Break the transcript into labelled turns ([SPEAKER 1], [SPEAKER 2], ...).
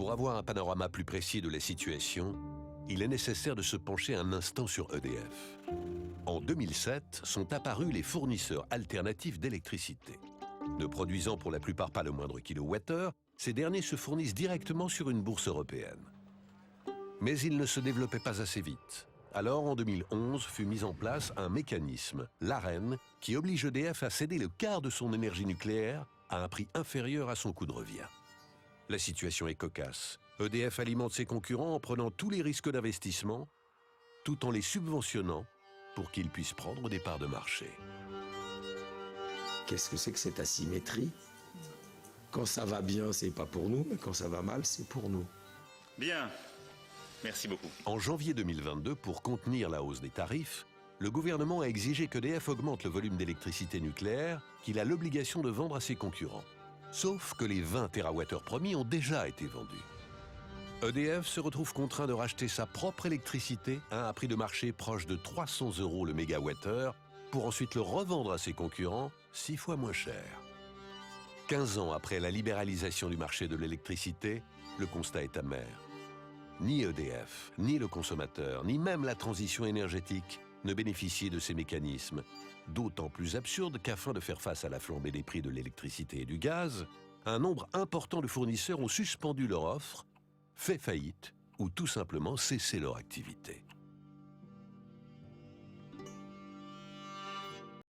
[SPEAKER 1] Pour avoir un panorama plus précis de la situation, il est nécessaire de se pencher un instant sur EDF. En 2007, sont apparus les fournisseurs alternatifs d'électricité. Ne produisant pour la plupart pas le moindre kilowattheure, ces derniers se fournissent directement sur une bourse européenne. Mais ils ne se développaient pas assez vite. Alors, en 2011, fut mis en place un mécanisme, l'Arenh, qui oblige EDF à céder le quart de son énergie nucléaire à un prix inférieur à son coût de revient. La situation est cocasse. EDF alimente ses concurrents en prenant tous les risques d'investissement, tout en les subventionnant pour qu'ils puissent prendre des parts de marché.
[SPEAKER 2] Qu'est-ce que c'est que cette asymétrie? Quand ça va bien, c'est pas pour nous, mais quand ça va mal, c'est pour nous.
[SPEAKER 3] Bien. Merci beaucoup.
[SPEAKER 1] En janvier 2022, pour contenir la hausse des tarifs, le gouvernement a exigé qu'EDF augmente le volume d'électricité nucléaire qu'il a l'obligation de vendre à ses concurrents. Sauf que les 20 TWh promis ont déjà été vendus. EDF se retrouve contraint de racheter sa propre électricité à un prix de marché proche de 300 € le mégawattheure pour ensuite le revendre à ses concurrents 6 fois moins cher. 15 ans après la libéralisation du marché de l'électricité, le constat est amer. Ni EDF, ni le consommateur, ni même la transition énergétique ne bénéficient de ces mécanismes. D'autant plus absurde qu'afin de faire face à la flambée des prix de l'électricité et du gaz, un nombre important de fournisseurs ont suspendu leur offre, fait faillite ou tout simplement cessé leur activité.